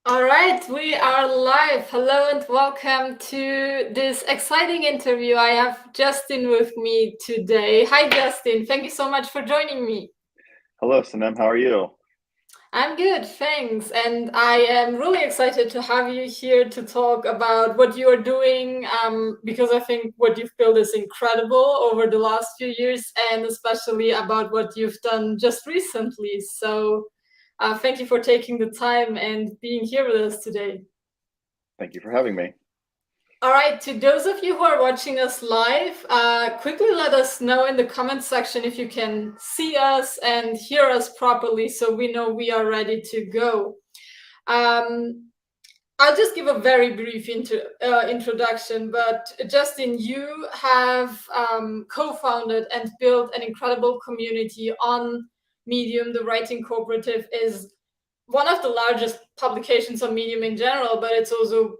All right, we are live. Hello and welcome to this exciting interview. I have Justin with me today. Hi, Justin. Thank you so much for joining me. Hello, Sanem. How are you? I'm good, thanks. And I am really excited to have you here to talk about what you are doing, because I think what you've built is incredible over the last few years, and especially about what you've done just recently. So, thank you for taking the time and being here with us today. Thank you for having me. All right, to those of you who are watching us live, quickly let us know in the comment section if you can see us and hear us properly so we know we are ready to go. Um, I'll just give a very brief introduction, but Justin, you have co-founded and built an incredible community on Medium. The Writing Cooperative is one of the largest publications on Medium in general, but it's also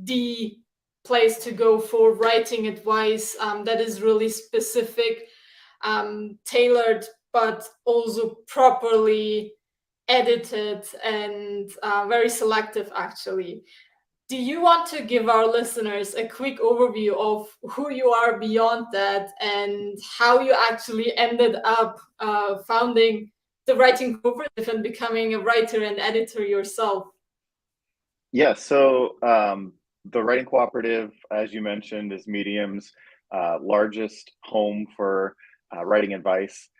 the place to go for writing advice that is really specific, tailored, but also properly edited and very selective, actually. Do you want to give our listeners a quick overview of who you are beyond that and how you actually ended up founding the Writing Cooperative and becoming a writer and editor yourself? Yeah, the Writing Cooperative, as you mentioned, is Medium's largest home for writing advice.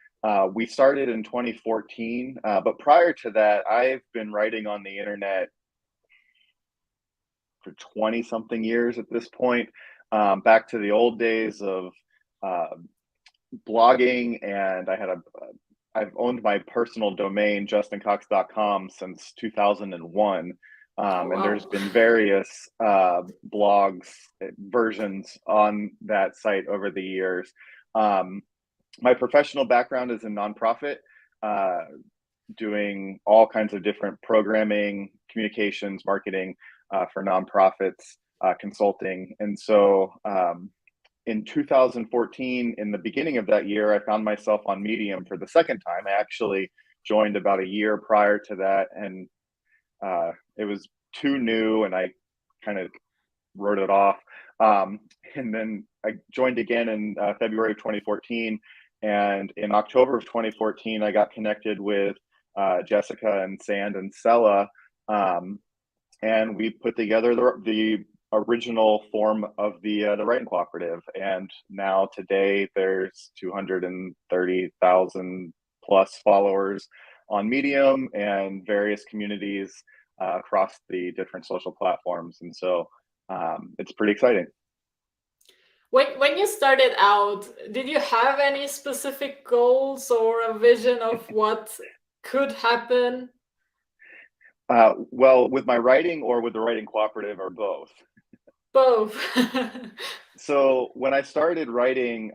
We started in 2014, but prior to that, I've been writing on the internet for 20 something years at this point, back to the old days of uh, blogging, and I've owned my personal domain, justincox.com, since 2001. Oh, And there's wow. been various blogs versions on that site over the years. Um, my professional background is in nonprofit, uh, doing all kinds of different programming, communications, marketing for nonprofits, consulting. And so in 2014, in the beginning of that year, I found myself on Medium for the second time. I actually joined about a year prior to that, and it was too new, and I kind of wrote it off. And then I joined again in February of 2014, and in October of 2014, I got connected with Jessica and Sand and Sella, um, and we put together the original form of the Writing Cooperative. And now today there's 230,000 plus followers on Medium and various communities across the different social platforms. And so it's pretty exciting. When you started out, did you have any specific goals or a vision of what could happen? Well, with my writing or with the Writing Cooperative or both. Both. So when I started writing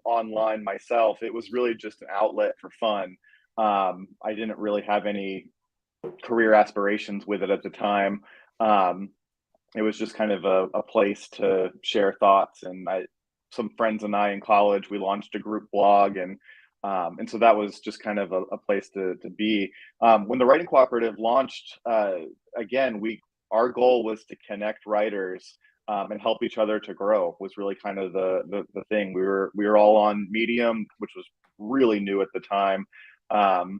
online myself, it was really just an outlet for fun. I didn't really have any career aspirations with it at the time. Um, it was just kind of a place to share thoughts. And some friends and I in college, we launched a group blog, and so that was just kind of a place to be. When the Writing Cooperative launched, again, our goal was to connect writers and help each other to grow. Was really kind of the thing. We were all on Medium, which was really new at the time. Um,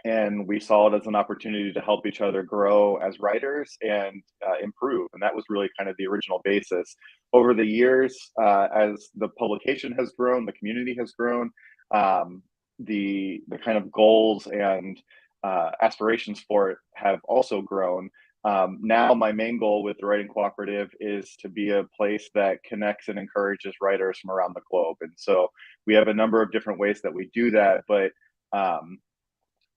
and we saw it as an opportunity to help each other grow as writers and improve. And that was really kind of the original basis. Over the years, as the publication has grown, the community has grown, the kind of goals and aspirations for it have also grown. Now, my main goal with the Writing Cooperative is to be a place that connects and encourages writers from around the globe. And so we have a number of different ways that we do that, but um,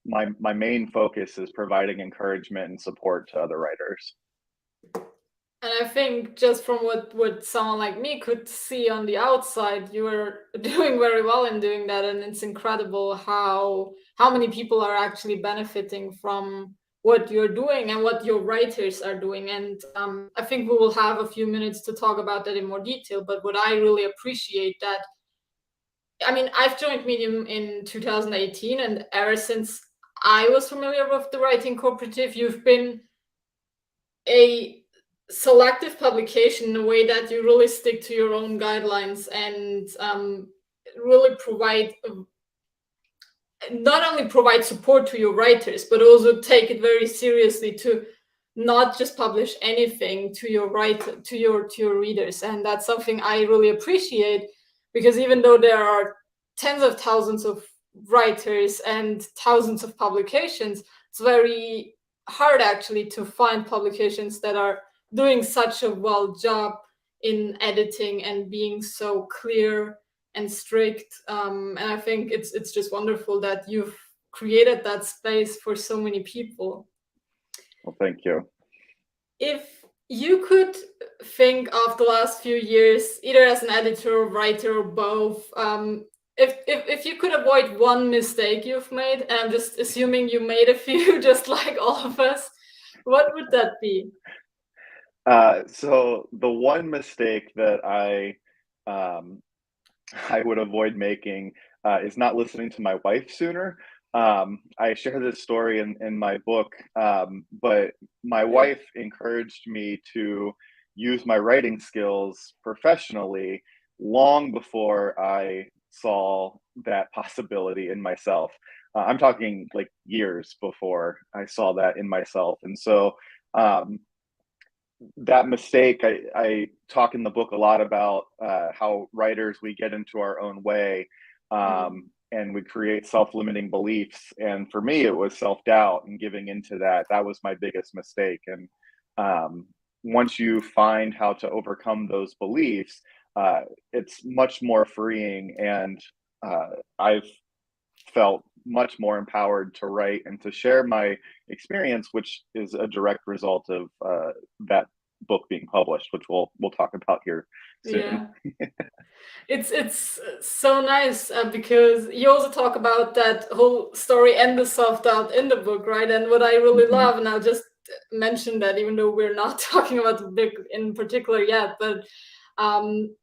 my main focus is providing encouragement and support to other writers. And I think just from what someone like me could see on the outside, you were doing very well in doing that, and it's incredible how many people are actually benefiting from what you're doing and what your writers are doing. And I think we will have a few minutes to talk about that in more detail. But what I really appreciate that, I mean, I've joined Medium in 2018, and ever since I was familiar with the Writing Cooperative, you've been a selective publication in a way that you really stick to your own guidelines and really not only provide support to your writers, but also take it very seriously to not just publish anything to your readers. And that's something I really appreciate, because even though there are tens of thousands of writers and thousands of publications, it's very hard actually to find publications that are doing such a well job in editing and being so clear and strict. And I think it's just wonderful that you've created that space for so many people. Well, thank you. If you could think of the last few years, either as an editor or writer or both, if you could avoid one mistake you've made, and I'm just assuming you made a few, just like all of us, what would that be? So the one mistake that I would avoid making is not listening to my wife sooner. I share this story in my book, but my wife encouraged me to use my writing skills professionally long before I saw that possibility in myself. I'm talking like years before I saw that in myself. And so um, that mistake, I talk in the book a lot about how writers, we get into our own way, and we create self-limiting beliefs. And for me, it was self-doubt and giving into that. That was my biggest mistake. And once you find how to overcome those beliefs, it's much more freeing. And I've felt much more empowered to write and to share my experience, which is a direct result of that book being published, which we'll talk about here soon. Yeah. It's so nice because you also talk about that whole story and the self-doubt in the book, right? And what I really Mhm. love, and I'll just mention that even though we're not talking about the book in particular yet, but um,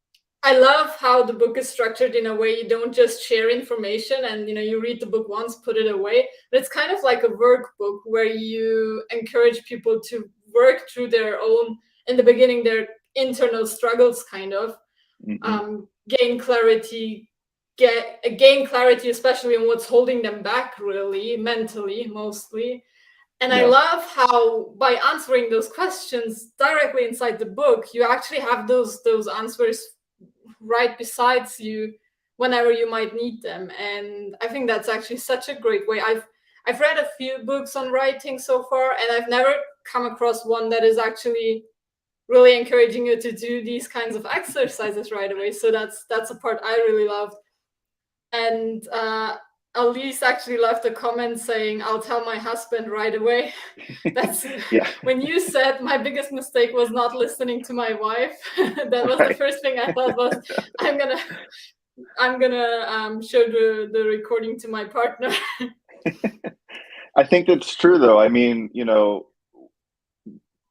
I love how the book is structured in a way you don't just share information and you read the book once, put it away. But it's kind of like a workbook where you encourage people to work through their own, in the beginning, their internal struggles, kind of Mhm. gain clarity, gain clarity, especially on what's holding them back, really mentally, mostly. And I Yeah. love how by answering those questions directly inside the book, you actually have those answers right besides you whenever you might need them. And I think that's actually such a great way. I've read a few books on writing so far, and I've never come across one that is actually really encouraging you to do these kinds of exercises right away. So that's a part I really loved. And Elise actually left a comment saying, "I'll tell my husband right away." That's Yeah. when you said my biggest mistake was not listening to my wife. That was the Right. first thing I thought was, I'm gonna show the recording to my partner. I think it's true, though. I mean,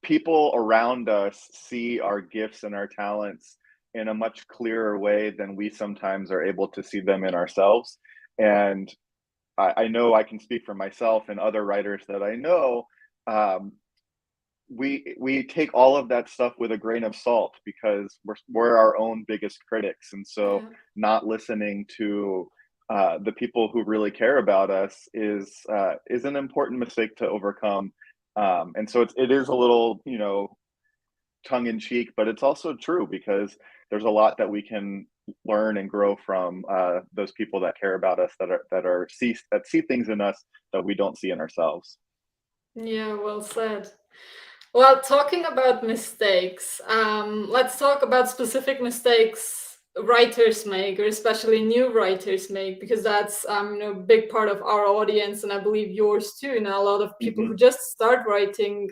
people around us see our gifts and our talents in a much clearer way than we sometimes are able to see them in ourselves. And I know I can speak for myself and other writers that I know. Um, we take all of that stuff with a grain of salt because we're our own biggest critics, and so Yeah. not listening to the people who really care about us is an important mistake to overcome. And so it is a little, tongue in cheek, but it's also true because there's a lot that we can learn and grow from those people that care about us, that see things in us that we don't see in ourselves. Yeah, well said. Well, talking about mistakes, let's talk about specific mistakes writers make, or especially new writers make, because that's a big part of our audience, and I believe yours too. And a lot of people Hmm. who just start writing,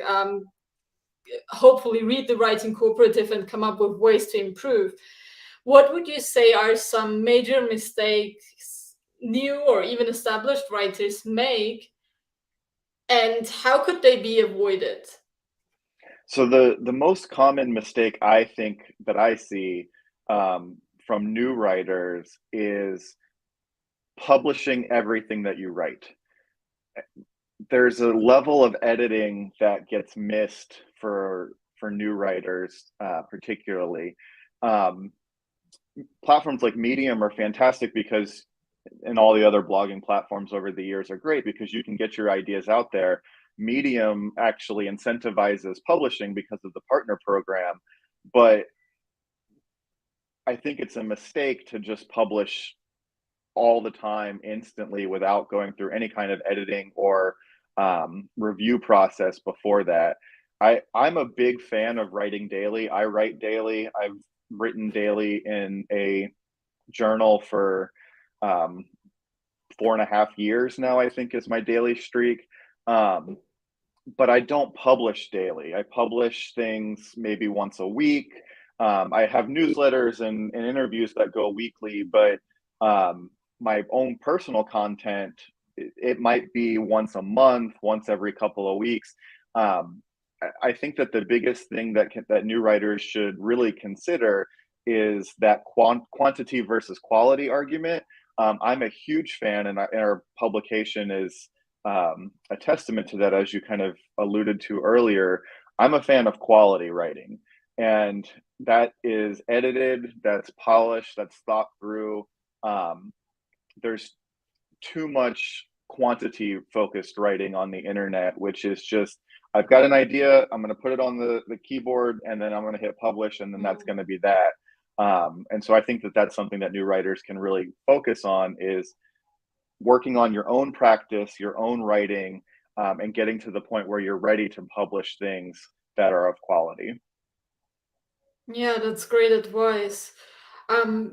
hopefully read the Writing Cooperative and come up with ways to improve. What would you say are some major mistakes new or even established writers make, and how could they be avoided? So the most common mistake I think that I see from new writers is publishing everything that you write. There's a level of editing that gets missed for new writers, particularly. Platforms like Medium are fantastic because, and all the other blogging platforms over the years are great because you can get your ideas out there. Medium actually incentivizes publishing because of the partner program, but I think it's a mistake to just publish all the time instantly without going through any kind of editing or review process before that. I'm a big fan of writing daily. I write daily. I've written daily in a journal for 4.5 years now, I think is my daily streak. But I don't publish daily. I publish things maybe once a week. I have newsletters and interviews that go weekly, but my own personal content, it might be once a month, once every couple of weeks. I think that the biggest thing that new writers should really consider is that quantity versus quality argument. I'm a huge fan, and our publication is a testament to that, as you kind of alluded to earlier. I'm a fan of quality writing, and that is edited, that's polished, that's thought through. There's too much quantity focused writing on the internet, which is just, I've got an idea, I'm going to put it on the keyboard, and then I'm going to hit publish, and then that's going to be that. And so I think that that's something that new writers can really focus on, is working on your own practice, your own writing, and getting to the point where you're ready to publish things that are of quality. Yeah, that's great advice.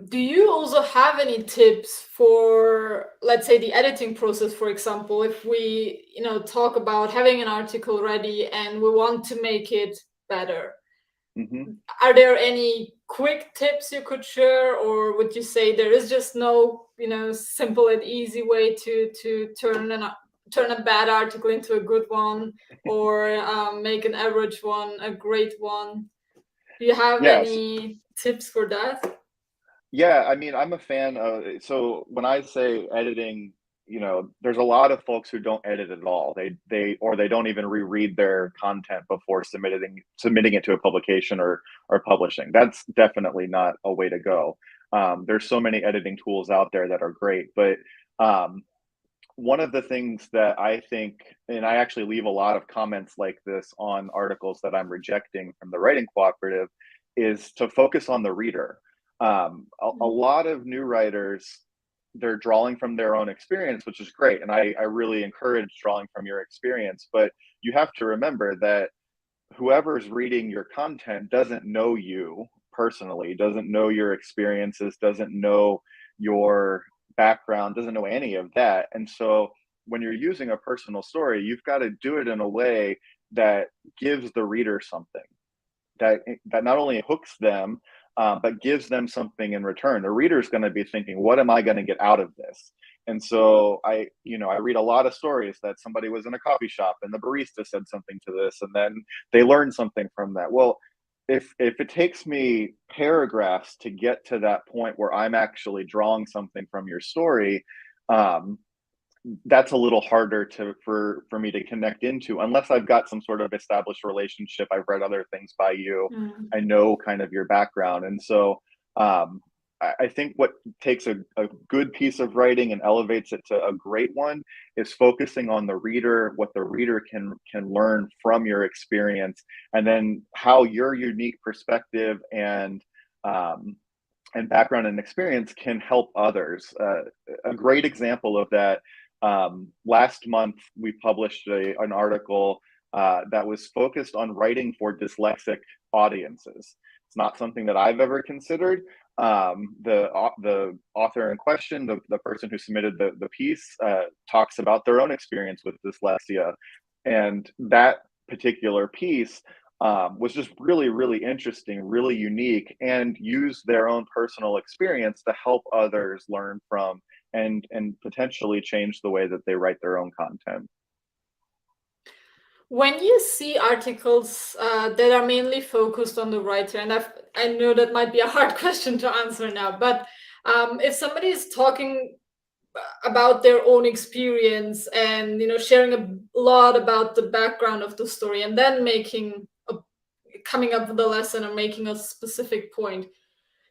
Do you also have any tips for, let's say, the editing process, for example, if we, talk about having an article ready and we want to make it better? Mm-hmm. Are there any quick tips you could share, or would you say there is just no, simple and easy way to turn a bad article into a good one, or make an average one a great one? Do you have Yes. any tips for that? Yeah, I mean, I'm a fan of, so when I say editing, there's a lot of folks who don't edit at all. They don't even reread their content before submitting it to a publication or publishing. That's definitely not a way to go. There's so many editing tools out there that are great, but one of the things that I think, and I actually leave a lot of comments like this on articles that I'm rejecting from the Writing Cooperative, is to focus on the reader. A lot of new writers, they're drawing from their own experience, which is great. And I really encourage drawing from your experience. But you have to remember that whoever's reading your content doesn't know you personally, doesn't know your experiences, doesn't know your background, doesn't know any of that. And so when you're using a personal story, you've got to do it in a way that gives the reader something, that not only hooks them, but gives them something in return. The reader's going to be thinking, what am I going to get out of this? And so I read a lot of stories that somebody was in a coffee shop and the barista said something to this, and then they learned something from that. Well, if it takes me paragraphs to get to that point where I'm actually drawing something from your story, that's a little harder for me to connect into, unless I've got some sort of established relationship. I've read other things by you. Mm. I know kind of your background. And so I think what takes a good piece of writing and elevates it to a great one is focusing on the reader, what the reader can learn from your experience, and then how your unique perspective and background and experience can help others. A great example of that, last month we published an article that was focused on writing for dyslexic audiences. It's not something that I've ever considered. The author in question, the person who submitted the piece, talks about their own experience with dyslexia, and that particular piece was just really, really interesting, really unique, and use their own personal experience to help others learn from and potentially change the way that they write their own content. When you see articles that are mainly focused on the writer, and I know that might be a hard question to answer now, but if somebody is talking about their own experience and sharing a lot about the background of the story, and then making a coming up with a lesson or making a specific point.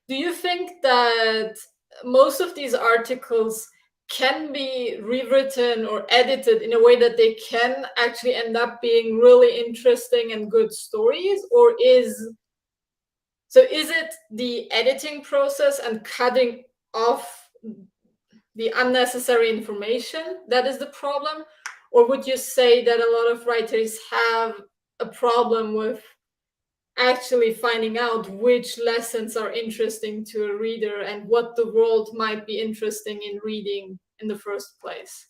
Do you think that most of these articles can be rewritten or edited in a way that they can actually end up being really interesting and good stories? Or is it the editing process and cutting off the unnecessary information that is the problem? Or would you say that a lot of writers have a problem with actually finding out which lessons are interesting to a reader and what the world might be interesting in reading in the first place?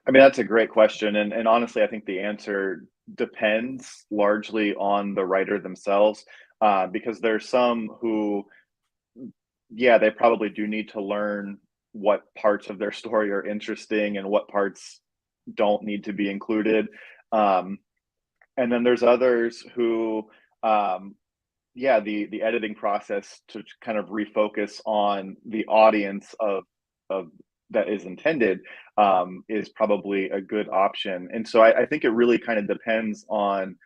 I mean, that's a great question. And honestly, I think the answer depends largely on the writer themselves, because there's some who, yeah, they probably do need to learn what parts of their story are interesting and what parts don't need to be included. Um, and then there's others who, yeah, the editing process to kind of refocus on the audience of that is intended, is probably a good option. And so I think it really kind of depends on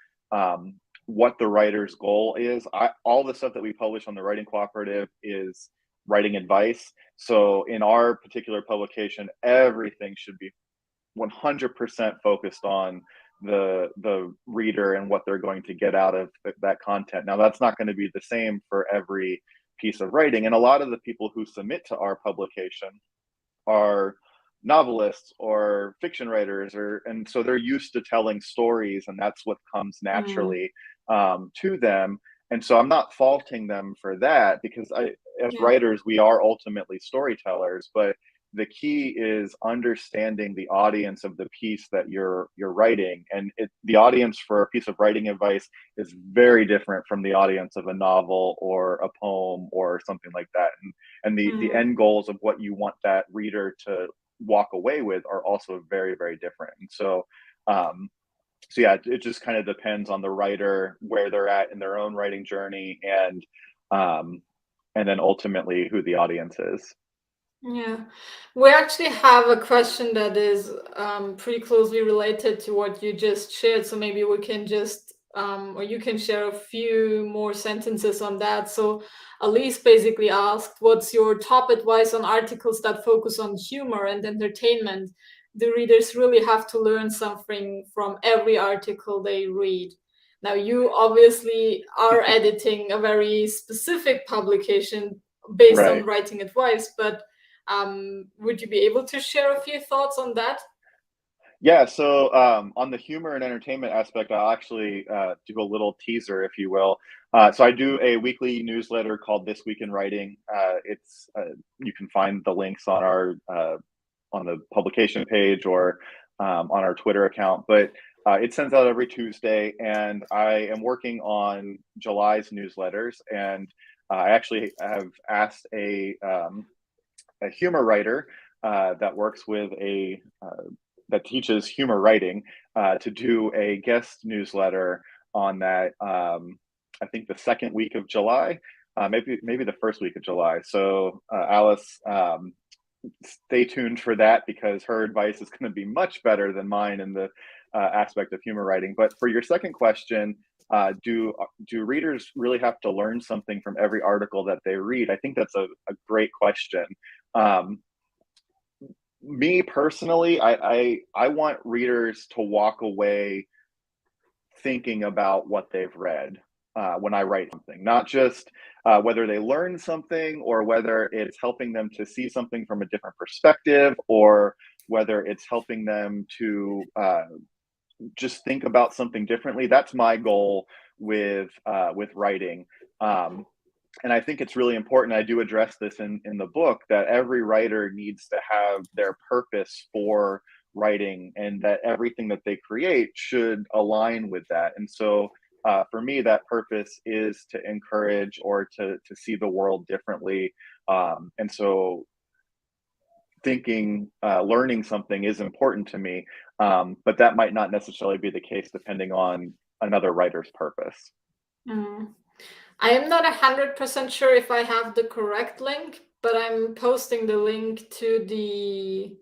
what the writer's goal is. All the stuff that we publish on the Writing Cooperative is writing advice. So in our particular publication, everything should be 100% focused on the reader and what they're going to get out of that content. Now, that's not going to be the same for every piece of writing, and a lot of the people who submit to our publication are novelists or fiction writers, and so they're used to telling stories, and that's what comes naturally to them. And so I'm not faulting them for that, because as writers, we are ultimately storytellers, but the key is understanding the audience of the piece that you're writing. And the audience for a piece of writing advice is very different from the audience of a novel or a poem or something like that. And the end goals of what you want that reader to walk away with are also very, very different. And so, so yeah, it just kind of depends on the writer, where they're at in their own writing journey, and then ultimately who the audience is. Yeah, we actually have a question that is pretty closely related to what you just shared. So maybe we can just, or you can share a few more sentences on that. So Elise basically asked, what's your top advice on articles that focus on humor and entertainment? Do readers really have to learn something from every article they read? Now, you obviously are editing a very specific publication based on writing advice, but would you be able to share a few thoughts on that? Yeah, so on the humor and entertainment aspect, I'll actually do a little teaser, if you will. So I do a weekly newsletter called This Week in Writing. It's you can find the links on our on the publication page or on our Twitter account. But it sends out every Tuesday, and I am working on July's newsletters. And I actually have asked a humor writer that works with that teaches humor writing to do a guest newsletter on that. I think the second week of July, maybe the first week of July. So Alice, stay tuned for that, because her advice is going to be much better than mine in the aspect of humor writing. But for your second question, do readers really have to learn something from every article that they read? I think that's a great question. Me personally, I want readers to walk away thinking about what they've read when I write something, not just whether they learn something or whether it's helping them to see something from a different perspective, or whether it's helping them to just think about something differently. That's my goal with writing. And I think it's really important. I do address this in the book, that every writer needs to have their purpose for writing, and that everything that they create should align with that. And so for me, that purpose is to encourage or to see the world differently. And so learning something is important to me, but that might not necessarily be the case depending on another writer's purpose. I am not 100% sure if I have the correct link, but I'm posting the link to the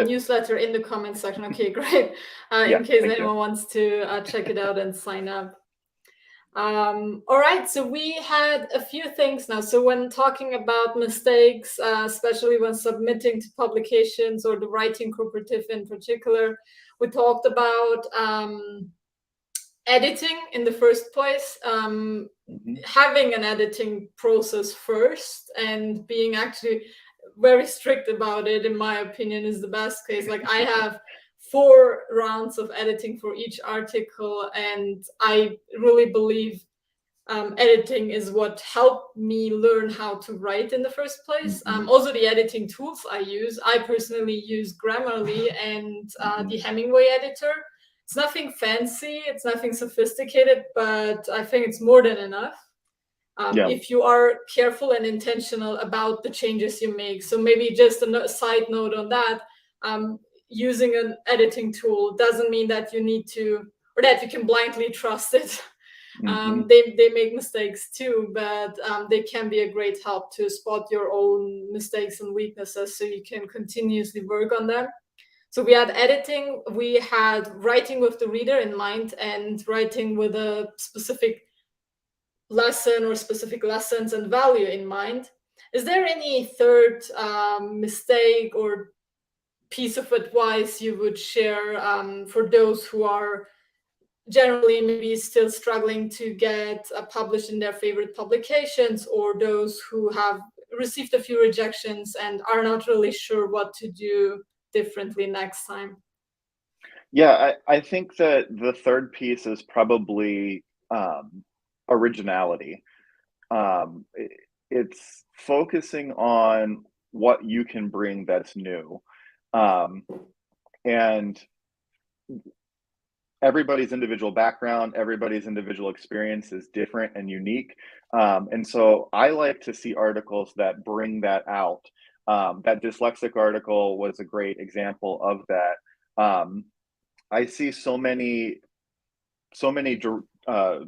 newsletter in the comment section. Okay, great. In case anyone wants to check it out and sign up. All right, so we had a few things now. So when talking about mistakes, especially when submitting to publications or the Writing Cooperative in particular, we talked about editing in the first place, having an editing process first, and being actually very strict about it, in my opinion, is the best case. Like I have 4 rounds of editing for each article, and I really believe editing is what helped me learn how to write in the first place. Also, the editing tools I personally use Grammarly and the Hemingway editor. It's nothing fancy, it's nothing sophisticated, but I think it's more than enough. If you are careful and intentional about the changes you make. So maybe just a side note on that, using an editing tool doesn't mean that you need to, or that you can blindly trust it. They make mistakes too, but they can be a great help to spot your own mistakes and weaknesses so you can continuously work on them. So we had editing, we had writing with the reader in mind, and writing with a specific lesson or specific lessons and value in mind. Is there any third mistake or piece of advice you would share for those who are generally maybe still struggling to get published in their favorite publications, or those who have received a few rejections and are not really sure what to do differently next time? Yeah, I think that the third piece is probably originality. It's focusing on what you can bring that's new. And everybody's individual background, everybody's individual experience is different and unique. And so I like to see articles that bring that out. That dyslexic article was a great example of that. I see so many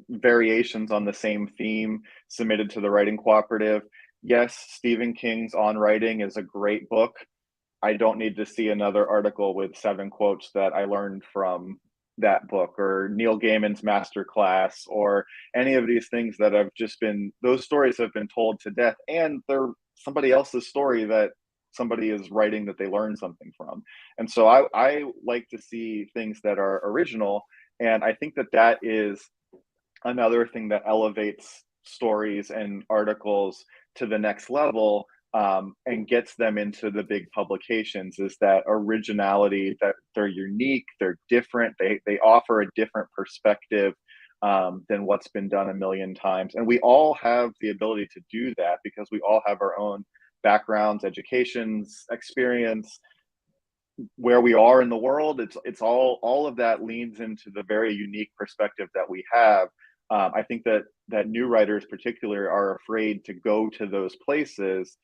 variations on the same theme submitted to the Writing Cooperative. Yes, Stephen King's On Writing is a great book. I don't need to see another article with 7 quotes that I learned from that book, or Neil Gaiman's masterclass, or any of these things that have just been, those stories have been told to death, and they're somebody else's story that somebody is writing that they learned something from. And so I like to see things that are original, and I think that that is another thing that elevates stories and articles to the next level, and gets them into the big publications, is that originality, that they're unique, they're different, they offer a different perspective than what's been done a million times. And we all have the ability to do that because we all have our own backgrounds, educations, experience, where we are in the world. It's all of that leans into the very unique perspective that we have. I think that new writers particularly are afraid to go to those places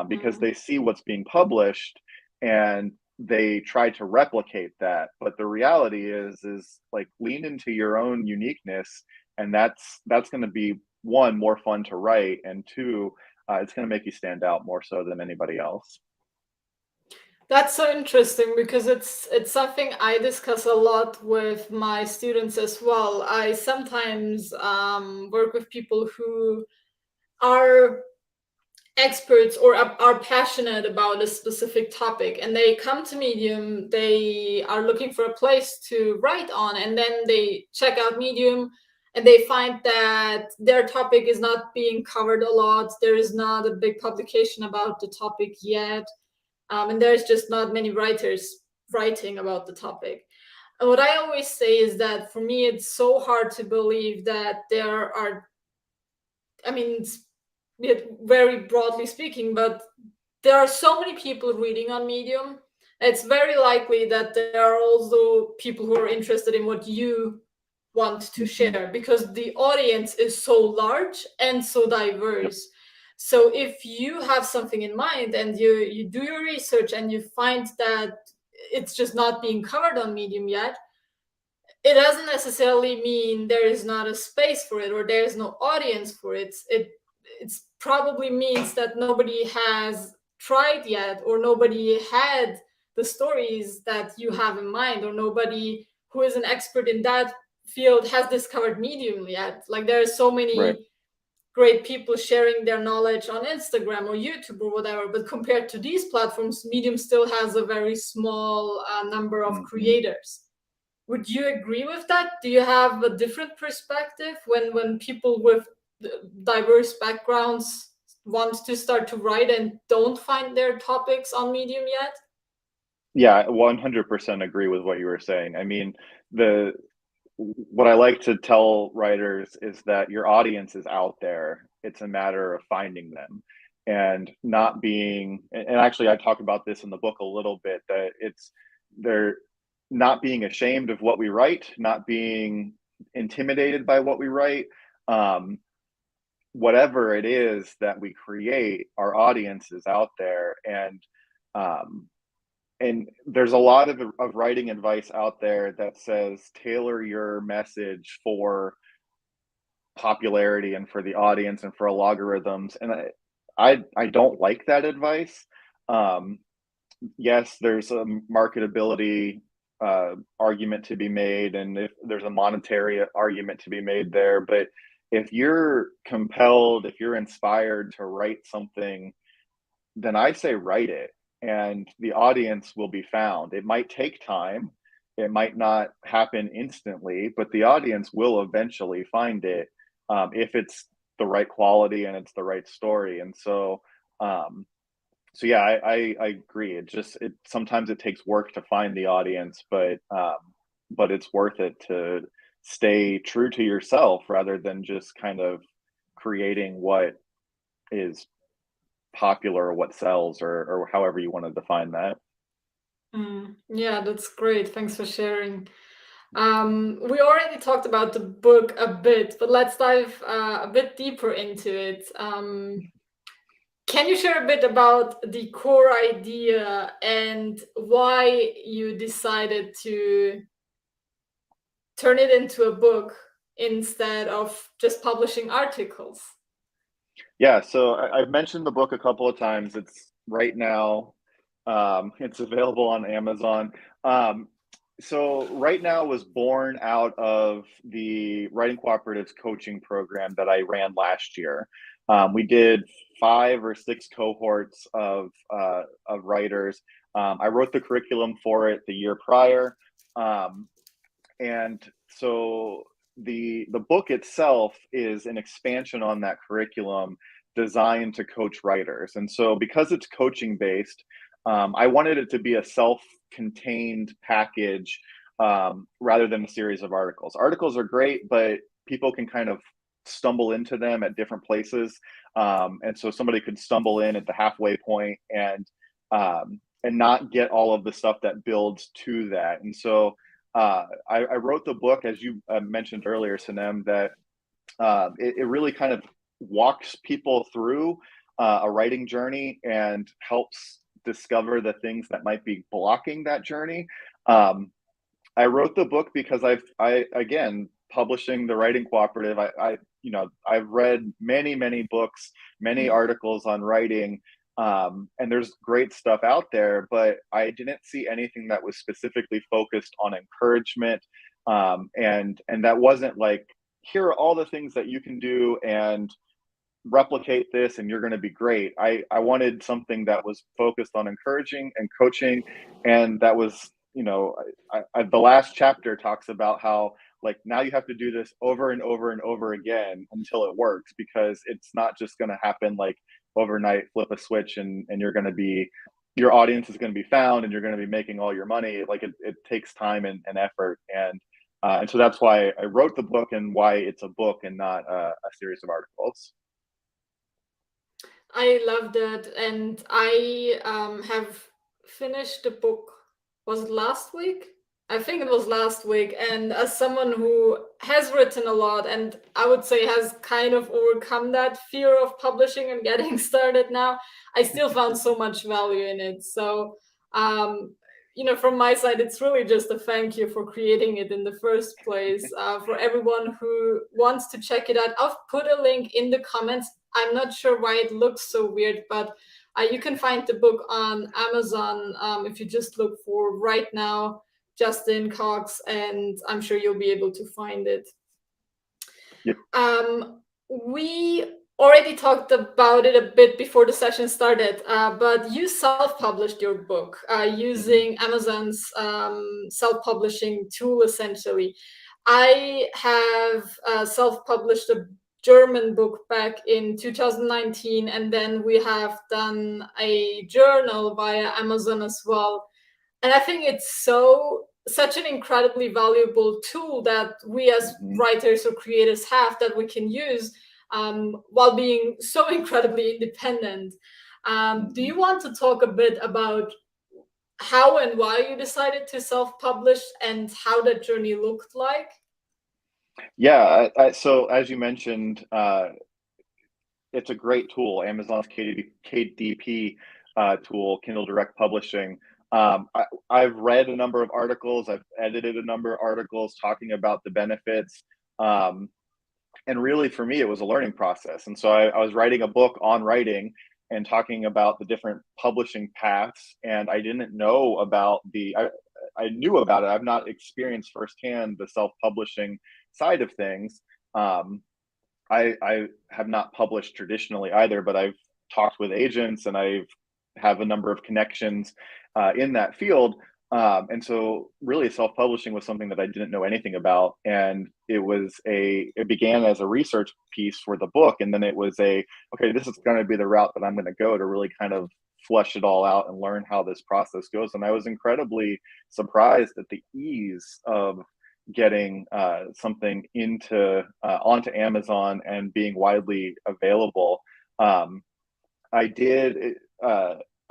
because they see what's being published and they try to replicate that. But the reality is like, lean into your own uniqueness, and that's going to be, one, more fun to write, and two, it's going to make you stand out more so than anybody else. That's so interesting because it's something I discuss a lot with my students as well. I sometimes work with people who are experts or are passionate about a specific topic, and they come to Medium. They are looking for a place to write on, and then they check out Medium and they find that their topic is not being covered a lot. There is not a big publication about the topic yet. And there's just not many writers writing about the topic. And what I always say is that for me, it's so hard to believe that there are, I mean, it's very broadly speaking, but there are so many people reading on Medium. It's very likely that there are also people who are interested in what you want to share, because the audience is so large and so diverse. So if you have something in mind and you do your research and you find that it's just not being covered on Medium yet, it doesn't necessarily mean there is not a space for it or there is no audience for it. It's probably means that nobody has tried yet, or nobody had the stories that you have in mind, or nobody who is an expert in that field has discovered Medium yet. Like there are so many Right. great people sharing their knowledge on Instagram or YouTube or whatever, but compared to these platforms, Medium still has a very small number of creators. Would you agree with that? Do you have a different perspective when people with diverse backgrounds want to start to write and don't find their topics on Medium yet? Yeah, 100% agree with what you were saying. I mean, what I like to tell writers is that your audience is out there. It's a matter of finding them and not being, and actually I talk about this in the book a little bit, that they're not being ashamed of what we write, not being intimidated by what we write. Whatever it is that we create, our audience is out there. Um, and there's a lot of writing advice out there that says tailor your message for popularity and for the audience and for logarithms, and I don't like that advice. Yes, there's a marketability argument to be made, and if there's a monetary argument to be made there, but if you're compelled, if you're inspired to write something, then I say write it, and the audience will be found. It might take time, it might not happen instantly, but the audience will eventually find it, if it's the right quality and it's the right story. And so, yeah, I agree. It sometimes it takes work to find the audience, but it's worth it to stay true to yourself rather than just kind of creating what is popular or what sells, or however you want to define that. Yeah, that's great. Thanks for sharing. We already talked about the book a bit, but let's dive a bit deeper into it. Can you share a bit about the core idea and why you decided to turn it into a book instead of just publishing articles? Yeah, so I've mentioned the book a couple of times. It's right now, it's available on Amazon. So Right Now was born out of the Writing Cooperative's coaching program that I ran last year. We did 5 or 6 cohorts of writers. I wrote the curriculum for it the year prior, and so the book itself is an expansion on that curriculum designed to coach writers. And so because it's coaching based, I wanted it to be a self-contained package, rather than a series of articles. Articles are great, but people can kind of stumble into them at different places. And so somebody could stumble in at the halfway point and not get all of the stuff that builds to that. And so I wrote the book, as you mentioned earlier, Sanem, that it really kind of walks people through a writing journey and helps discover the things that might be blocking that journey. I wrote the book because I again, publishing the Writing Cooperative, I've read many books, many articles on writing, and there's great stuff out there, but I didn't see anything that was specifically focused on encouragement, and that wasn't like, here are all the things that you can do and replicate this and you're going to be great. I wanted something that was focused on encouraging and coaching, and that was, the last chapter talks about how, like, now you have to do this over and over and over again until it works, because it's not just going to happen like overnight, flip a switch and your audience is going to be found and you're going to be making all your money. Like, it takes time and effort, and so that's why I wrote the book and why it's a book and not a series of articles. I love that, and I have finished the book. Was it last week? I think it was last week. And as someone who has written a lot, and I would say has kind of overcome that fear of publishing and getting started now, I still found so much value in it. So, from my side, it's really just a thank you for creating it in the first place. For everyone who wants to check it out, I'll put a link in the comments. I'm not sure why it looks so weird, but you can find the book on Amazon if you just look for Right Now, Justin Cox, and I'm sure you'll be able to find it. Yep. We already talked about it a bit before the session started, but you self-published your book using Amazon's self-publishing tool, essentially. I have self-published a German book back in 2019, and then we have done a journal via Amazon as well. And I think it's such an incredibly valuable tool that we as writers or creators have that we can use while being so incredibly independent. Do you want to talk a bit about how and why you decided to self-publish and how that journey looked like? Yeah, so as you mentioned, it's a great tool. Amazon's KDP tool, Kindle Direct Publishing. I've read a number of articles. I've edited a number of articles talking about the benefits. And really, for me, it was a learning process. And so I was writing a book on writing and talking about the different publishing paths. And I didn't know about I knew about it. I've not experienced firsthand the self-publishing side of things. I have not published traditionally either, but I've talked with agents and I have a number of connections in that field. And so really self-publishing was something that I didn't know anything about. And it began as a research piece for the book. And then it was okay, this is going to be the route that I'm going to go to really kind of flush it all out and learn how this process goes. And I was incredibly surprised at the ease of getting something onto Amazon and being widely available. I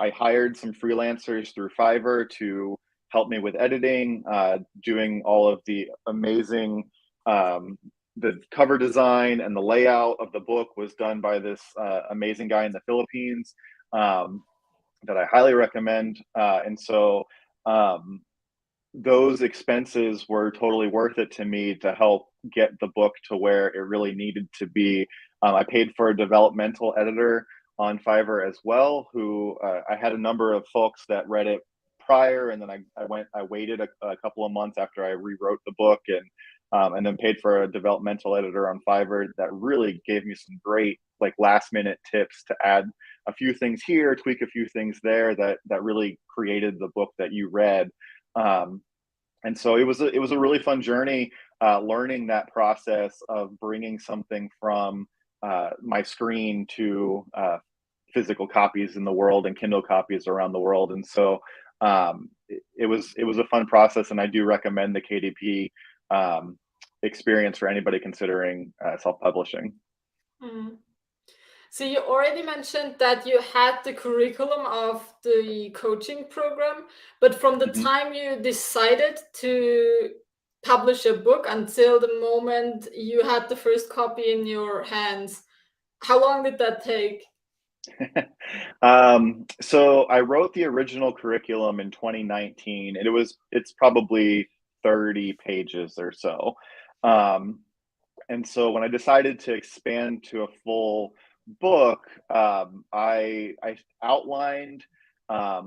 hired some freelancers through Fiverr to help me with editing, doing all of the amazing, the cover design and the layout of the book was done by this amazing guy in the Philippines that I highly recommend. And so those expenses were totally worth it to me to help get the book to where it really needed to be. I paid for a developmental editor on Fiverr as well, who I had a number of folks that read it prior, and then I waited a couple of months after I rewrote the book, and then paid for a developmental editor on Fiverr that really gave me some great last minute tips to add a few things here, tweak a few things there that really created the book that you read. And so it was a really fun journey, learning that process of bringing something from my screen to physical copies in the world and Kindle copies around the world. And so it was a fun process, and I do recommend the KDP experience for anybody considering self-publishing. So you already mentioned that you had the curriculum of the coaching program, but from the time you decided to publish a book until the moment you had the first copy in your hands, how long did that take? So I wrote the original curriculum in 2019, and it's probably 30 pages or so. And so when I decided to expand to a full book, I outlined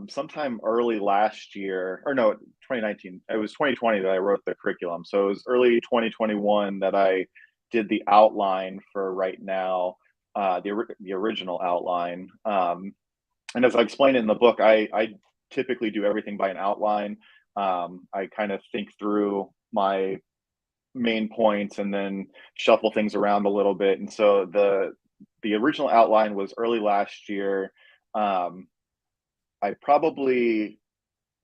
sometime early last year, or no, 2019. It was 2020 that I wrote the curriculum. So it was early 2021 that I did the outline for Right Now, the original outline. And as I explained in the book, I typically do everything by an outline. I kind of think through my main points and then shuffle things around a little bit. And so the original outline was early last year. I probably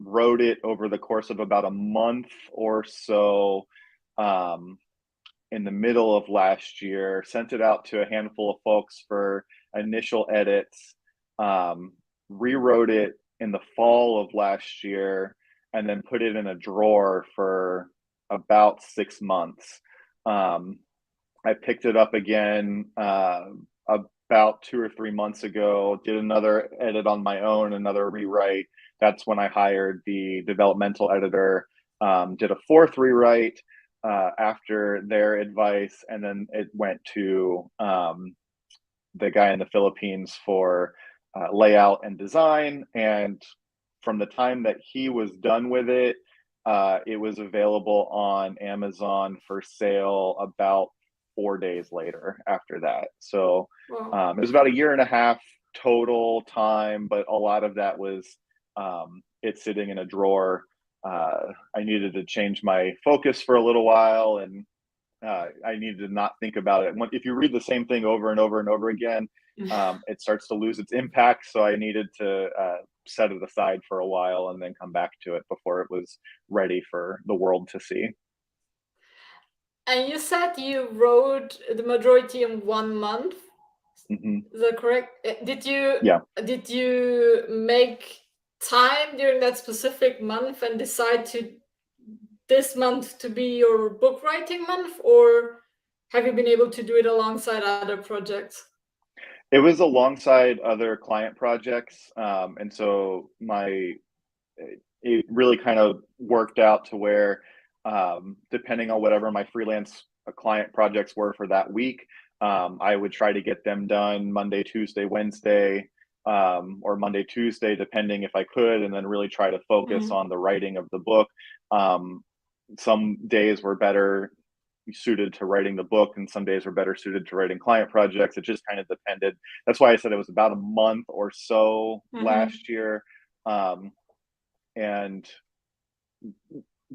wrote it over the course of about a month or so in the middle of last year, sent it out to a handful of folks for initial edits, rewrote it in the fall of last year, and then put it in a drawer for about 6 months. I picked it up again about 2 or 3 months ago, did another edit on my own, another rewrite. That's when I hired the developmental editor, did a fourth rewrite after their advice, and then it went to the guy in the Philippines for layout and design. And from the time that he was done with it it was available on Amazon for sale about 4 days later after that. So Wow. it was about a year and a half total time, but a lot of that was it sitting in a drawer. I needed to change my focus for a little while, and I needed to not think about it. If you read the same thing over and over and over again, it starts to lose its impact. So I needed to set it aside for a while and then come back to it before it was ready for the world to see. And you said you wrote the majority in 1 month. Hmm. Is that correct? Yeah. Did you make time during that specific month and decide to this month to be your book writing month, or have you been able to do it alongside other projects? It was alongside other client projects. And so it really kind of worked out to where, depending on whatever my freelance client projects were for that week, I would try to get them done Monday, Tuesday, Wednesday, or Monday, Tuesday, depending if I could, and then really try to focus Mhm. on the writing of the book. Some days were better suited to writing the book, and some days were better suited to writing client projects. It just kind of depended. That's why I said it was about a month or so Mhm. last year. Um, and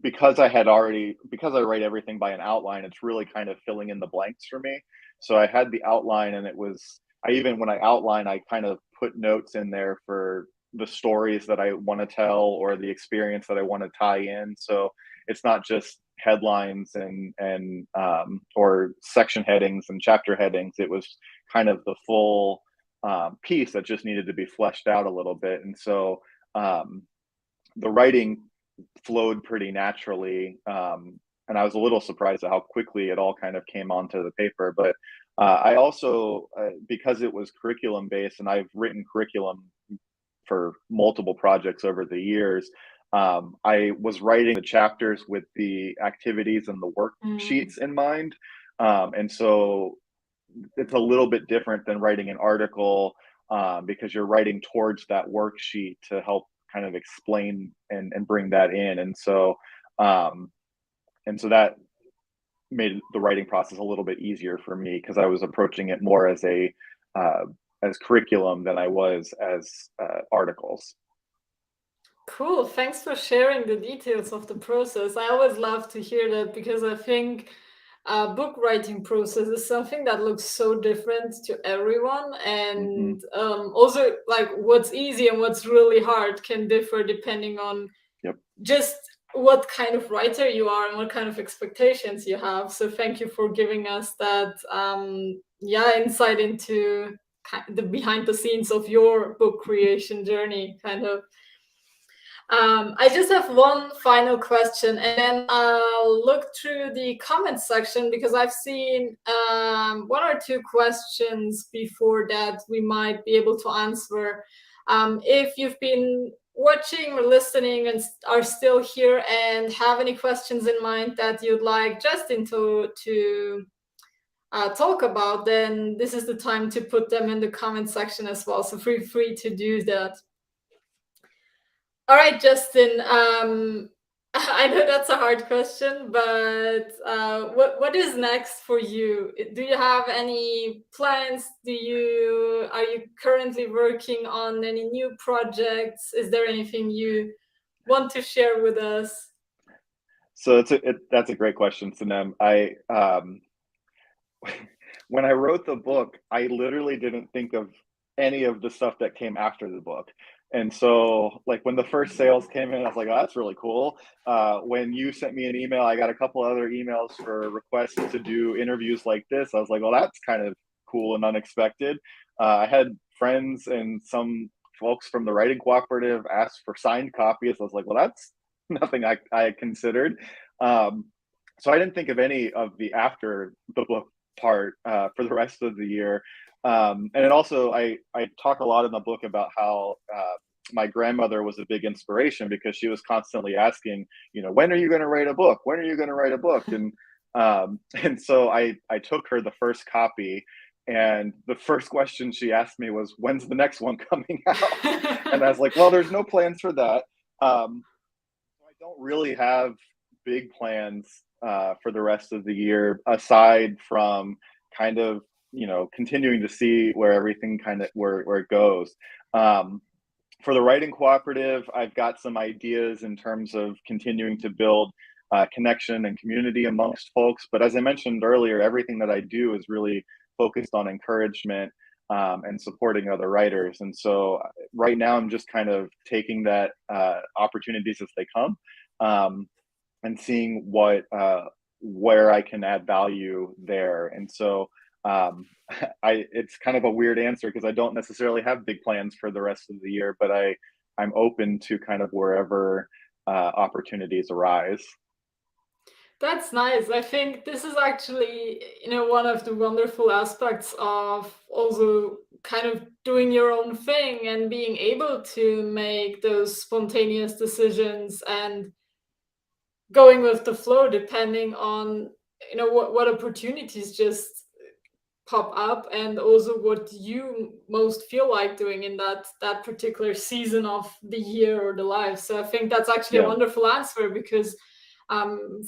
because I write everything by an outline, it's really kind of filling in the blanks for me. So I had the outline, and I even, when I outline, I kind of put notes in there for the stories that I want to tell or the experience that I want to tie in. So it's not just headlines and or section headings and chapter headings. It was kind of the full piece that just needed to be fleshed out a little bit. And so um, the writing flowed pretty naturally. And I was a little surprised at how quickly it all kind of came onto the paper. But I also, because it was curriculum based, and I've written curriculum for multiple projects over the years, I was writing the chapters with the activities and the Mm. worksheets in mind. And so it's a little bit different than writing an article, because you're writing towards that worksheet to help kind of explain and bring that in. Um, and so that made the writing process a little bit easier for me because I was approaching it more uh, as curriculum than I was as articles. Cool. Thanks for sharing the details of the process. I always love to hear that because I think book writing process is something that looks so different to everyone, Hmm. and also like what's easy and what's really hard can differ depending on Yep. just what kind of writer you are and what kind of expectations you have. So thank you for giving us that insight into the behind the scenes of your book creation journey, kind of. I just have one final question, and then I'll look through the comments section because I've seen one or two questions before that we might be able to answer. If you've been watching or listening and are still here and have any questions in mind that you'd like Justin to talk about, then this is the time to put them in the comment section as well. So feel free to do that. All right, Justin. I know that's a hard question, but what is next for you? Do you have any plans? Are you currently working on any new projects? Is there anything you want to share with us? So that's a great question, Sanem. When I wrote the book, I literally didn't think of any of the stuff that came after the book. And so, like, when the first sales came in, I was like, oh, that's really cool. When you sent me an email, I got a couple other emails for requests to do interviews like this. I was like, well, that's kind of cool and unexpected. I had friends and some folks from the Writing Cooperative asked for signed copies. I was like, well, that's nothing I considered. Um, so I didn't think of any of the after the book part for the rest of the year. And it also, I talk a lot in the book about how my grandmother was a big inspiration because she was constantly asking, when are you going to write a book? When are you going to write a book? And so I took her the first copy, and the first question she asked me was, when's the next one coming out? And I was like, well, there's no plans for that. So I don't really have big plans for the rest of the year, aside from kind of, continuing to see where everything where it goes. Um, for the Writing Cooperative, I've got some ideas in terms of continuing to build connection and community amongst folks. But as I mentioned earlier, everything that I do is really focused on encouragement and supporting other writers. And so right now, I'm just kind of taking that opportunities as they come, and seeing where I can add value there. And so it's kind of a weird answer because I don't necessarily have big plans for the rest of the year, but I'm open to kind of wherever opportunities arise. That's nice. I think this is actually, one of the wonderful aspects of also kind of doing your own thing and being able to make those spontaneous decisions and going with the flow depending on, what opportunities just pop up, and also what you most feel like doing in that particular season of the year or the life. So I think that's actually a Yeah, wonderful answer, because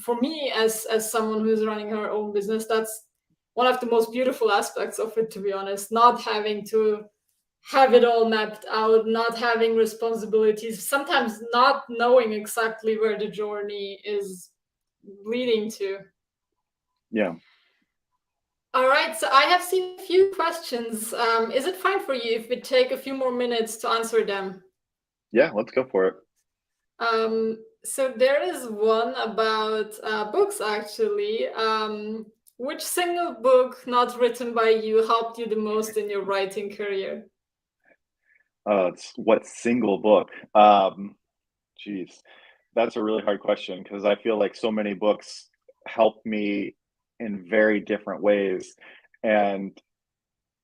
for me, as someone who's running her own business, that's one of the most beautiful aspects of it, to be honest. Not having to have it all mapped out, not having responsibilities, sometimes not knowing exactly where the journey is leading to. yeah, All right, so I have seen a few questions. Is it fine for you if we take a few more minutes to answer them? yeah. Let's go for it. So there is one about books, actually. Which single book not written by you helped you the most in your writing career? It's what single book? Geez, that's a really hard question because I feel like so many books help me in very different ways, and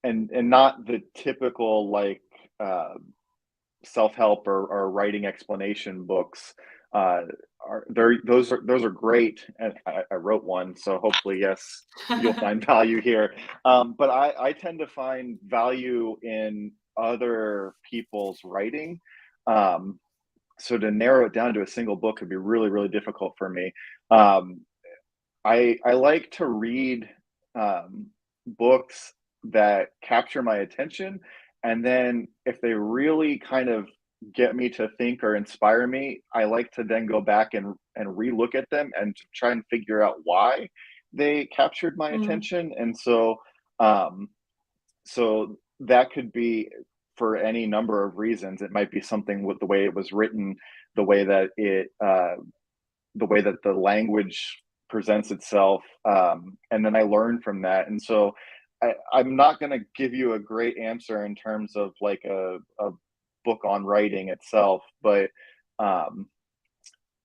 and not the typical like uh, self-help or writing explanation books. Uh, those are great, and I wrote one, so hopefully, yes, you'll find value here. But I tend to find value in other people's writing. Um, so to narrow it down to a single book could be really, really difficult for me. Um, I like to read books that capture my attention, and then if they really kind of get me to think or inspire me, I like to then go back and relook at them and to try and figure out why they captured my Mm, attention. And so um, so that could be for any number of reasons. It might be something with the way it was written, the way that the way that the language presents itself, and then I learn from that. And so I'm not going to give you a great answer in terms of like a book on writing itself, but um,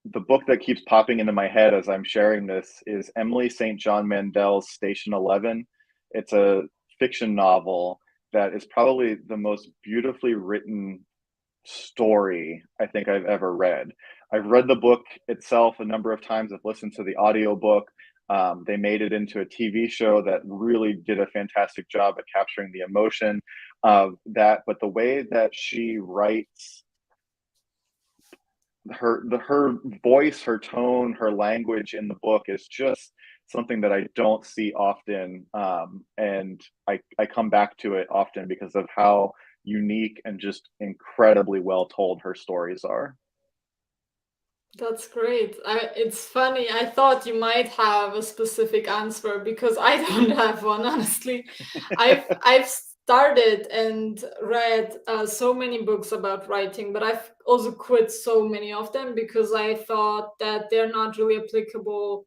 the book that keeps popping into my head as I'm sharing this is Emily St. John Mandel's Station 11. It's a fiction novel that is probably the most beautifully written story I think I've ever read. I've read the book itself a number of times. I've listened to the audiobook. They made it into a TV show that really did a fantastic job at capturing the emotion of that. But the way that she writes, her voice, her tone, her language in the book is just something that I don't see often, and I come back to it often because of how unique and just incredibly well told her stories are. that's great. It's funny. I thought you might have a specific answer because I don't have one, honestly. I've started and read so many books about writing, but I've also quit so many of them because I thought that they're not really applicable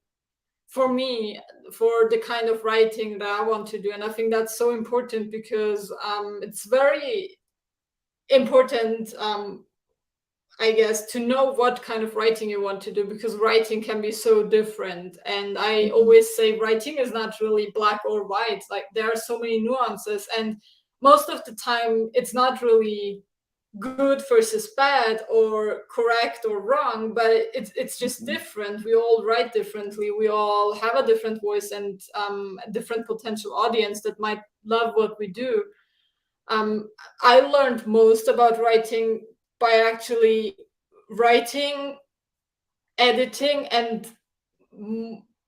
for me, for the kind of writing that I want to do. And I think that's so important because it's very important, I guess, to know what kind of writing you want to do, because writing can be so different. And I Mhm, always say writing is not really black or white. Like, there are so many nuances, and most of the time it's not really good versus bad or correct or wrong, but it's just mhm, different. We all write differently, we all have a different voice, and a different potential audience that might love what we do. um, I learned most about writing by actually writing editing, and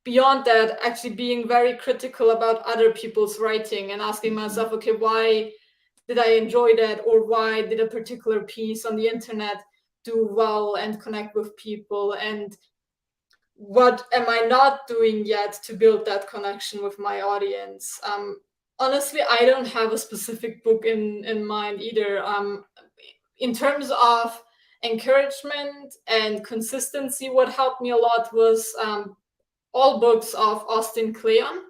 beyond that, actually being very critical about other people's writing and asking myself, okay, why did I enjoy that, or why did a particular piece on the internet do well and connect with people, and what am I not doing yet to build that connection with my audience? Honestly, I don't have a specific book in mind either. In terms of encouragement and consistency, what helped me a lot was all books of Austin Kleon.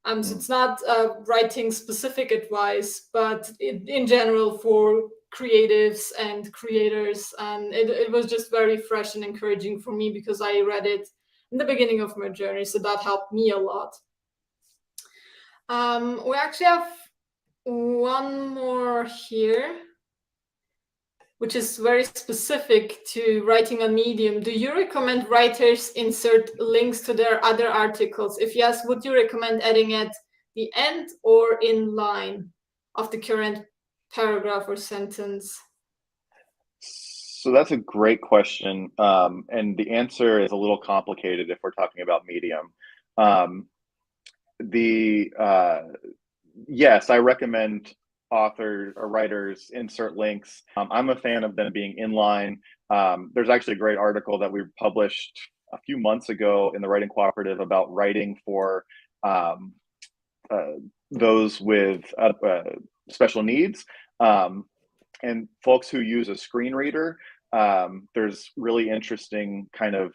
So it's not writing specific advice, but in general for creatives and creators. And it was just very fresh and encouraging for me because I read it in the beginning of my journey. So that helped me a lot. We actually have one more here, which is very specific to writing on Medium. Do you recommend writers insert links to their other articles? If yes, would you recommend adding at the end or in line of the current paragraph or sentence? So that's a great question. And the answer is a little complicated if we're talking about Medium. Yes, I recommend authors or writers insert links. I'm a fan of them being inline. There's actually a great article that we published a few months ago in the Writing Cooperative about writing for those with special needs and folks who use a screen reader. There's really interesting kind of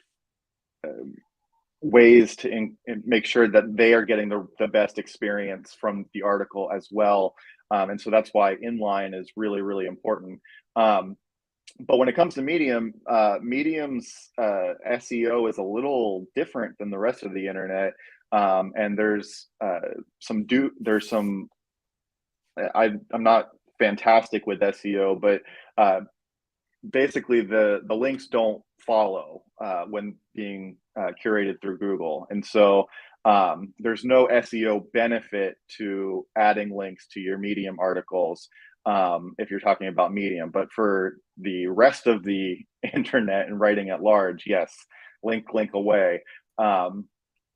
ways to make sure that they are getting the best experience from the article as well. And so that's why inline is really, really important. But when it comes to Medium, Medium's SEO is a little different than the rest of the internet. And there's some I'm not fantastic with SEO, but basically the links don't follow when being curated through Google. And so there's no SEO benefit to adding links to your Medium articles if you're talking about Medium. But for the rest of the internet and writing at large, yes, link away.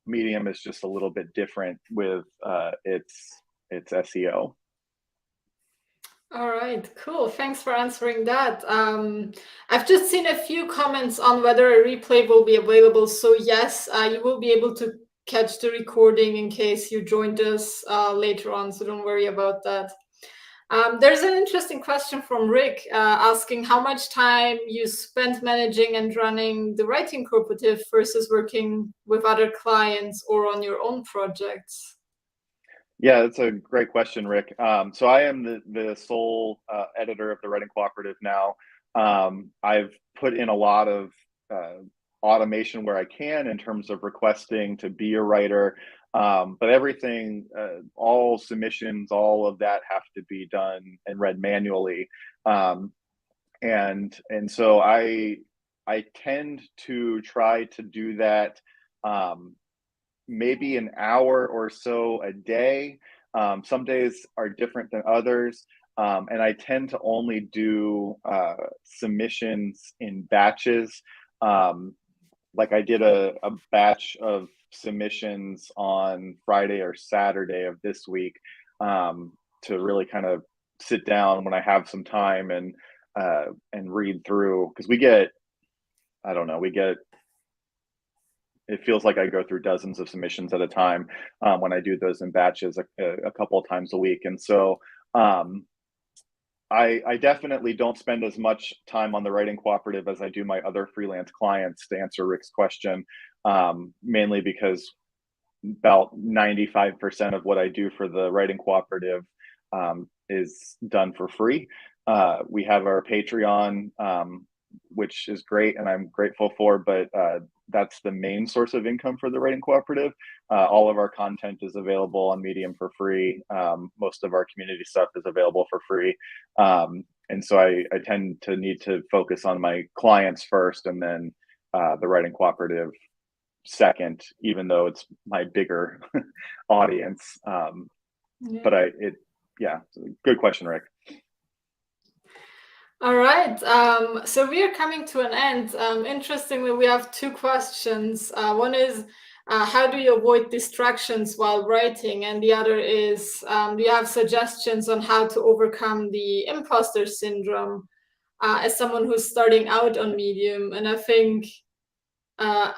Medium is just a little bit different with its SEO. All right, cool. Thanks for answering that. I've just seen a few comments on whether a replay will be available. So yes, you will be able to catch the recording in case you joined us later on. So don't worry about that. There's an interesting question from Rick asking how much time you spent managing and running the Writing Cooperative versus working with other clients or on your own projects. Yeah, that's a great question, Rick. So I am the sole editor of the Writing Cooperative now. I've put in a lot of automation where I can in terms of requesting to be a writer, but everything, all submissions, all of that have to be done and read manually. And so I tend to try to do that maybe an hour or so a day. Some days are different than others. And I tend to only do submissions in batches. Like I did a batch of submissions on Friday or Saturday of this week to really kind of sit down when I have some time and read through, because it feels like I go through dozens of submissions at a time when I do those in batches a couple of times a week. And so I definitely don't spend as much time on the Writing Cooperative as I do my other freelance clients, to answer Rick's question, mainly because about 95% of what I do for the Writing Cooperative is done for free. We have our Patreon, which is great and I'm grateful for, but that's the main source of income for the Writing Cooperative. All of our content is available on Medium for free. Most of our community stuff is available for free. And so I tend to need to focus on my clients first and then the Writing Cooperative second, even though it's my bigger audience. But good question, Rick. All right. So we are coming to an end. Interestingly, we have two questions. One is, how do you avoid distractions while writing? And the other is, do you have suggestions on how to overcome the imposter syndrome as someone who's starting out on Medium? And I think uh,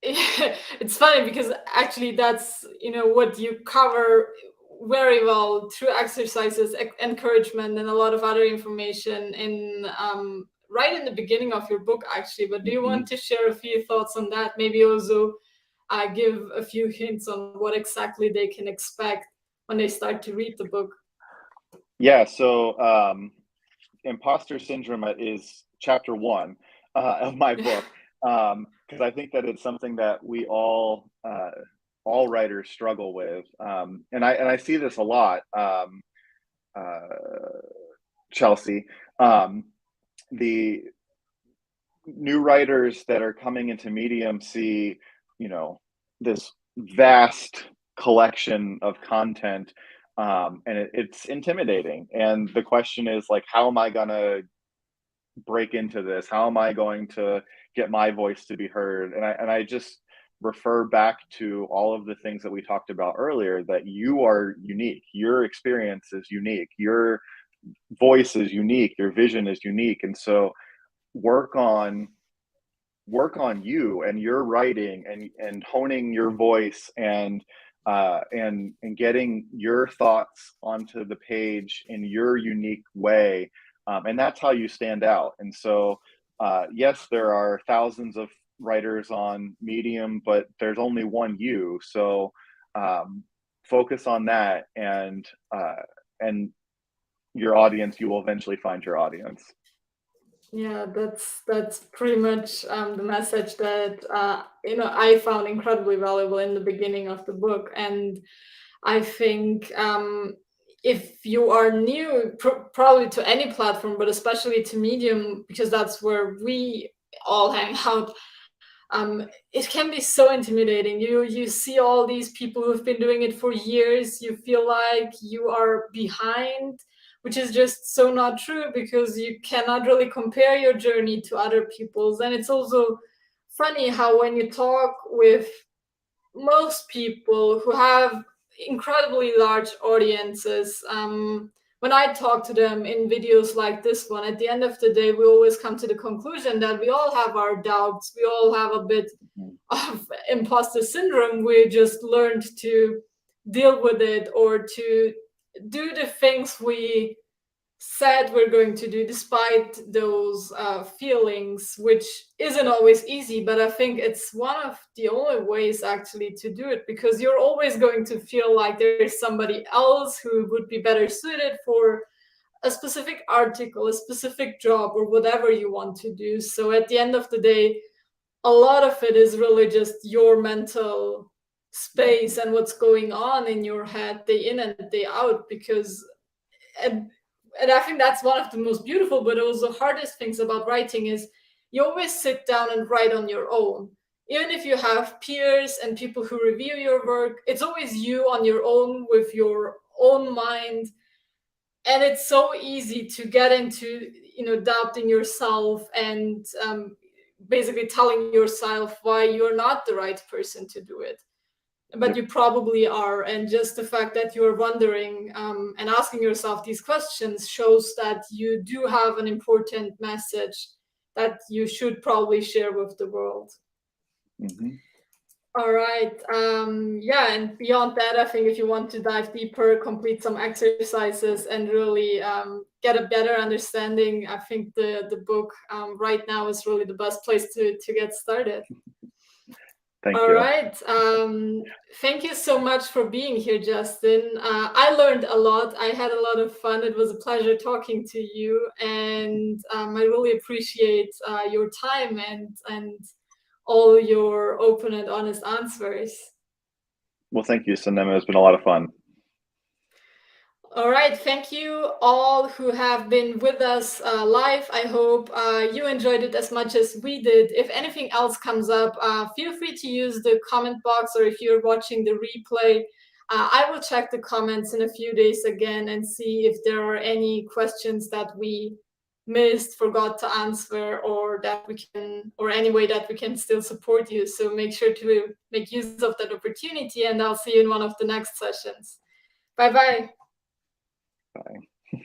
it's funny because actually that's what you cover very well through exercises, encouragement, and a lot of other information in right in the beginning of your book, actually. But do you want to share a few thoughts on that? Maybe also give a few hints on what exactly they can expect when they start to read the book. Yeah, so imposter syndrome is chapter 1 of my book, because I think that it's something that we all writers struggle with, and I see this a lot, uh, Chelsea. The new writers that are coming into Medium see, this vast collection of content, and it's intimidating. And the question is like, how am I gonna break into this? How am I going to get my voice to be heard? And I just refer back to all of the things that we talked about earlier, that you are unique. Your experience is unique. Your voice is unique. Your vision is unique. And so work on you and your writing, and honing your voice, and getting your thoughts onto the page in your unique way, and that's how you stand out. And so yes, there are thousands of writers on Medium, but there's only one you. So focus on that, and your audience, you will eventually find your audience. Yeah, that's pretty much the message that I found incredibly valuable in the beginning of the book. And I think if you are new, probably to any platform, but especially to Medium, because that's where we all hang out, it can be so intimidating. You see all these people who've been doing it for years. You feel like you are behind, which is just so not true, because you cannot really compare your journey to other people's. And it's also funny how when you talk with most people who have incredibly large audiences, when I talk to them in videos like this one, at the end of the day, we always come to the conclusion that we all have our doubts. We all have a bit of imposter syndrome. We just learned to deal with it, or to do the things we said we're going to do despite those feelings, which isn't always easy. But I think it's one of the only ways actually to do it, because you're always going to feel like there's somebody else who would be better suited for a specific article, a specific job, or whatever you want to do. So at the end of the day, a lot of it is really just your mental space and what's going on in your head day in and day out. Because and I think that's one of the most beautiful but also hardest things about writing is you always sit down and write on your own. Even if you have peers and people who review your work, it's always you on your own with your own mind. And it's so easy to get into doubting yourself, and basically telling yourself why you're not the right person to do it, but you probably are. And just the fact that you're wondering and asking yourself these questions shows that you do have an important message that you should probably share with the world. Mm-hmm. All right. Yeah, and beyond that, I think if you want to dive deeper, complete some exercises, and really get a better understanding, I think the book right now is really the best place to get started. Thank All you. right. Thank you so much for being here, Justin. I learned a lot. I had a lot of fun. It was a pleasure talking to you, and I really appreciate your time and all your open and honest answers. Well, thank you, Sanema. It's been a lot of fun. All right, thank you all who have been with us live. I hope you enjoyed it as much as we did. If anything else comes up, feel free to use the comment box, or if you're watching the replay, I will check the comments in a few days again and see if there are any questions that we missed, forgot to answer, or that we can, or any way that we can still support you. So make sure to make use of that opportunity, and I'll see you in one of the next sessions. Bye-bye. Bye.